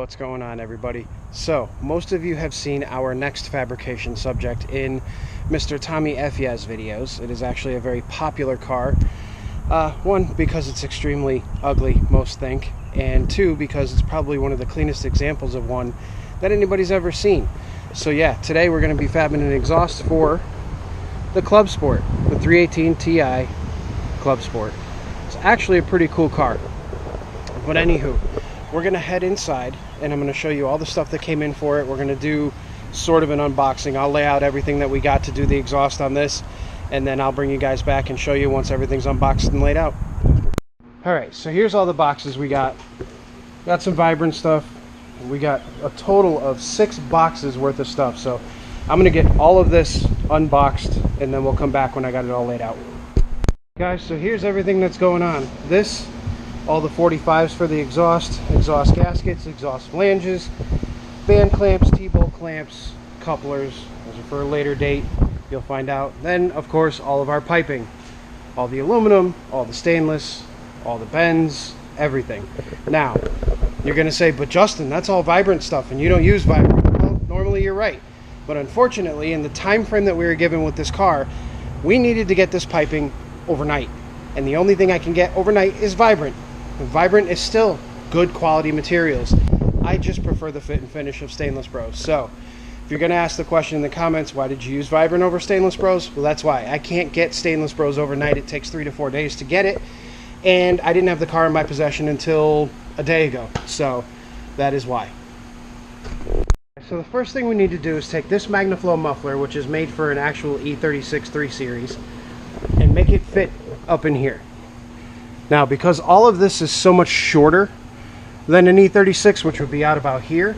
What's going on, everybody? So most of you have seen our next fabrication subject in Mr. Tommy Efyaz's videos. It is actually a very popular car. One, because it's extremely ugly, most think, and two, because it's probably one of the cleanest examples of one that anybody's ever seen. So yeah, today we're going to be fabbing an exhaust for the Clubsport, the 318 Ti Clubsport. It's actually a pretty cool car. But anywho, we're going to head inside and I'm going to show you all the stuff that came in for it. We're going to do sort of an unboxing. I'll lay out everything that we got to do the exhaust on this, and then I'll bring you guys back and show you once everything's unboxed and laid out. Alright, so here's all the boxes we got. Got some Vibrant stuff. We got a total of 6 boxes worth of stuff. So I'm going to get all of this unboxed and then we'll come back when I got it all laid out. Guys, so here's everything that's going on. This, all the 45s for the exhaust gaskets, exhaust flanges, band clamps, T-bolt clamps, couplers. Those are for a later date, you'll find out. Then, of course, all of our piping. All the aluminum, all the stainless, all the bends, everything. Now, you're going to say, but Justin, that's all Vibrant stuff and you don't use Vibrant. Well, normally you're right. But unfortunately, in the time frame that we were given with this car, we needed to get this piping overnight. And the only thing I can get overnight is Vibrant. Vibrant is still good quality materials. I just prefer the fit and finish of Stainless Bros. So if you're going to ask the question in the comments, why did you use Vibrant over Stainless Bros? Well, that's why. I can't get Stainless Bros overnight. It takes 3 to 4 days to get it. And I didn't have the car in my possession until a day ago. So that is why. So the first thing we need to do is take this MagnaFlow muffler, which is made for an actual E36 3 Series, and make it fit up in here. Now, because all of this is so much shorter than an E36, which would be out about here,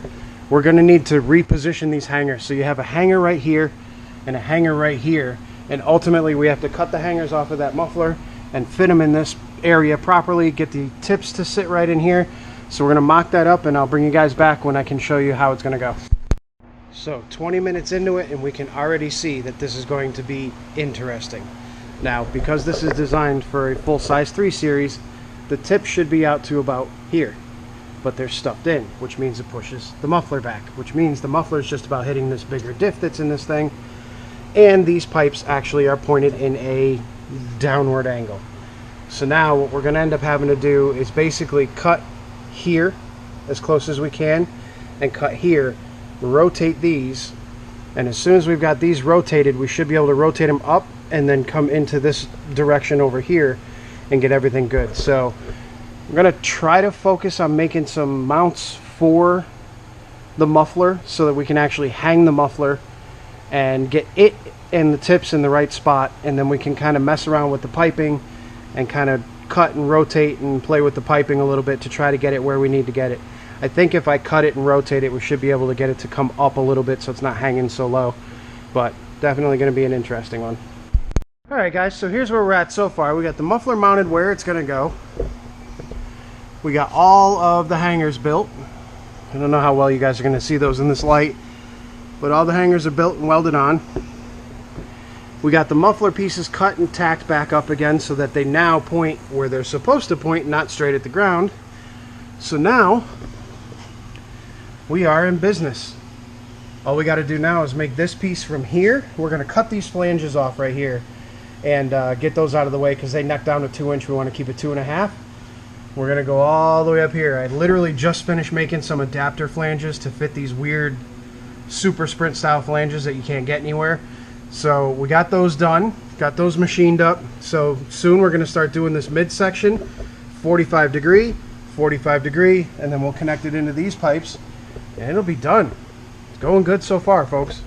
we're going to need to reposition these hangers. So you have a hanger right here and a hanger right here, and ultimately we have to cut the hangers off of that muffler and fit them in this area properly, get the tips to sit right in here. So we're going to mock that up and I'll bring you guys back when I can show you how it's going to go. So 20 minutes into it and we can already see that this is going to be interesting. Now, because this is designed for a full-size 3 Series, the tip should be out to about here. But they're stuffed in, which means it pushes the muffler back, which means the muffler is just about hitting this bigger diff that's in this thing. And these pipes actually are pointed in a downward angle. So now what we're going to end up having to do is basically cut here as close as we can and cut here, rotate these, and as soon as we've got these rotated, we should be able to rotate them up and then come into this direction over here and get everything good. So I'm going to try to focus on making some mounts for the muffler so that we can actually hang the muffler and get it and the tips in the right spot, and then we can kind of mess around with the piping and kind of cut and rotate and play with the piping a little bit to try to get it where we need to get it. I think if I cut it and rotate it, we should be able to get it to come up a little bit so it's not hanging so low. But definitely going to be an interesting one. Alright guys, so here's where we're at so far. We got the muffler mounted where it's going to go. We got all of the hangers built. I don't know how well you guys are going to see those in this light, but all the hangers are built and welded on. We got the muffler pieces cut and tacked back up again so that they now point where they're supposed to point, not straight at the ground. So now we are in business. All we got to do now is make this piece from here. We're going to cut these flanges off right here and get those out of the way because they neck down to 2 inch. We want to keep it 2.5. We're going to go all the way up here. I literally just finished making some adapter flanges to fit these weird super sprint style flanges that you can't get anywhere. So we got those done, got those machined up. So soon we're going to start doing this midsection, 45 degree, 45 degree, and then we'll connect it into these pipes and it'll be done. It's going good so far, folks.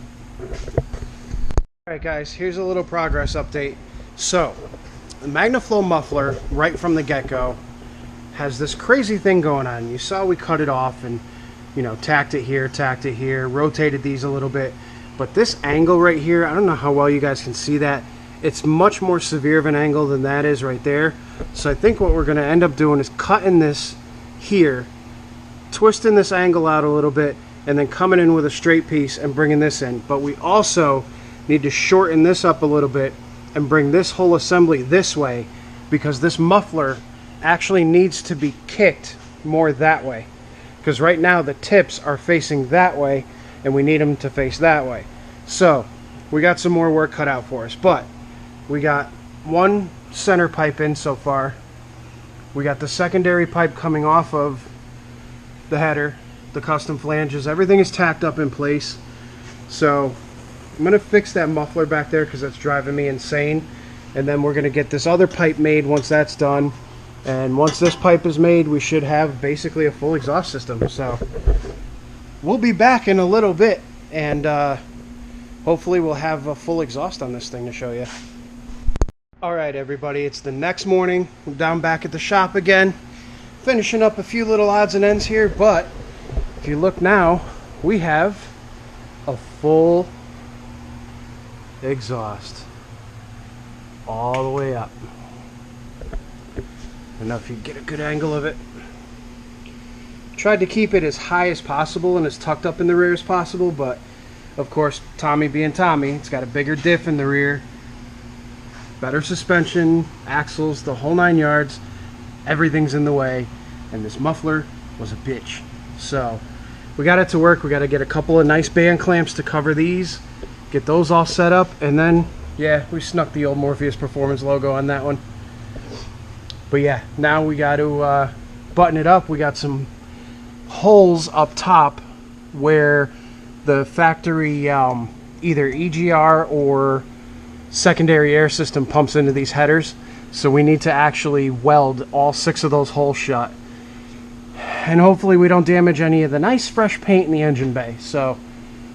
Alright guys, here's a little progress update. So the MagnaFlow muffler right from the get-go has this crazy thing going on. You saw we cut it off and, you know, tacked it here, rotated these a little bit. But this angle right here, I don't know how well you guys can see that. It's much more severe of an angle than that is right there. So I think what we're going to end up doing is cutting this here, twisting this angle out a little bit, and then coming in with a straight piece and bringing this in. But we also need to shorten this up a little bit and bring this whole assembly this way, because this muffler actually needs to be kicked more that way. because right now the tips are facing that way and we need them to face that way. So we got some more work cut out for us, but we got one center pipe in so far. We got the secondary pipe coming off of the header, the custom flanges, everything is tacked up in place. So I'm going to fix that muffler back there because that's driving me insane. And then we're going to get this other pipe made once that's done. And once this pipe is made, we should have basically a full exhaust system. So we'll be back in a little bit, and hopefully we'll have a full exhaust on this thing to show you. Alright everybody, it's the next morning. I'm down back at the shop again, finishing up a few little odds and ends here, but if you look now, we have a full exhaust all the way up. I don't know if you get a good angle of it. Tried to keep it as high as possible and as tucked up in the rear as possible, but of course, Tommy being Tommy, it's got a bigger diff in the rear, better suspension, axles, the whole 9 yards. Everything's in the way, and this muffler was a bitch. So we got it to work. We got to get a couple of nice band clamps to cover these, get those all set up, and then yeah, we snuck the old Morpheus Performance logo on that one. But yeah, now we got to button it up. We got some holes up top where the factory either EGR or secondary air system pumps into these headers. So we need to actually weld all 6 of those holes shut, and hopefully we don't damage any of the nice fresh paint in the engine bay. So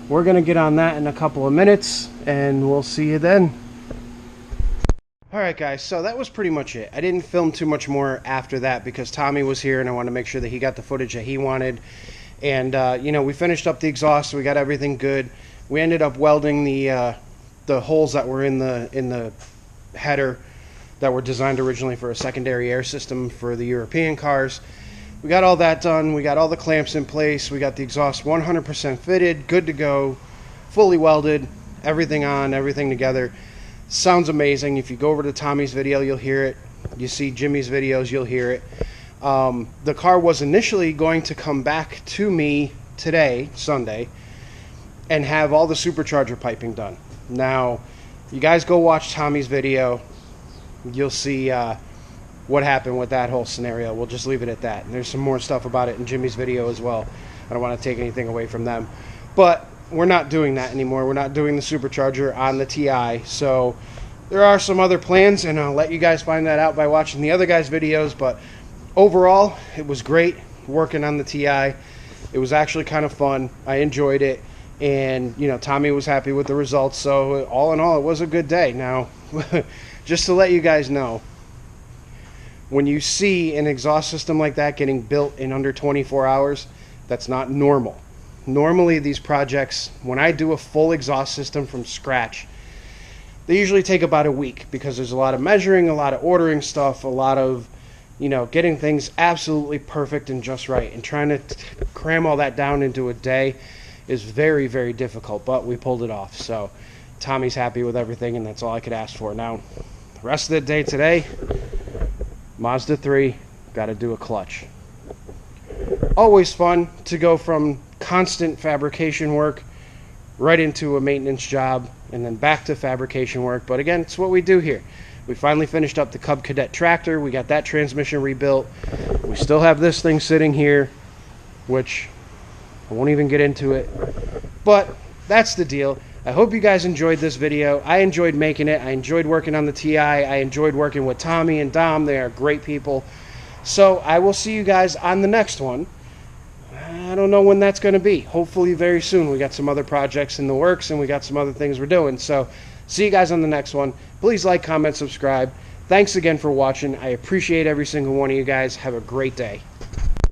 we're gonna get on that in a couple of minutes, and we'll see you then. Alright guys, so that was pretty much it. I didn't film too much more after that because Tommy was here and I wanted to make sure that he got the footage that he wanted. And you know, we finished up the exhaust, so we got everything good. We ended up welding the holes that were in the header that were designed originally for a secondary air system for the European cars. We got all that done. We got all the clamps in place. We got the exhaust 100% fitted, good to go, fully welded, everything on, everything together. Sounds amazing. If you go over to Tommy's video, you'll hear it. You see Jimmy's videos, you'll hear it. The car was initially going to come back to me today, Sunday, and have all the supercharger piping done. Now, you guys go watch Tommy's video. You'll see what happened with that whole scenario. We'll just leave it at that. And there's some more stuff about it in Jimmy's video as well. I don't want to take anything away from them. But we're not doing that anymore. We're not doing the supercharger on the TI. So there are some other plans, and I'll let you guys find that out by watching the other guys' videos. But overall, it was great working on the TI. It was actually kind of fun. I enjoyed it. And, you know, Tommy was happy with the results. So all in all, it was a good day. Now, just to let you guys know, when you see an exhaust system like that getting built in under 24 hours, that's not normal. Normally, these projects, when I do a full exhaust system from scratch, they usually take about a week because there's a lot of measuring, a lot of ordering stuff, a lot of, you know, getting things absolutely perfect and just right. And trying to cram all that down into a day is very, very difficult, but we pulled it off. So Tommy's happy with everything, and that's all I could ask for. Now, the rest of the day today, Mazda 3, got to do a clutch. Always fun to go from constant fabrication work right into a maintenance job and then back to fabrication work. But again, it's what we do here. We finally finished up the Cub Cadet tractor. We got that transmission rebuilt. We still have this thing sitting here, which I won't even get into it. But that's the deal. I hope you guys enjoyed this video. I enjoyed making it. I enjoyed working on the TI. I enjoyed working with Tommy and Dom. They are great people. So I will see you guys on the next one. I don't know when that's going to be. Hopefully very soon. We got some other projects in the works, and we got some other things we're doing. So see you guys on the next one. Please like, comment, subscribe. Thanks again for watching. I appreciate every single one of you guys. Have a great day.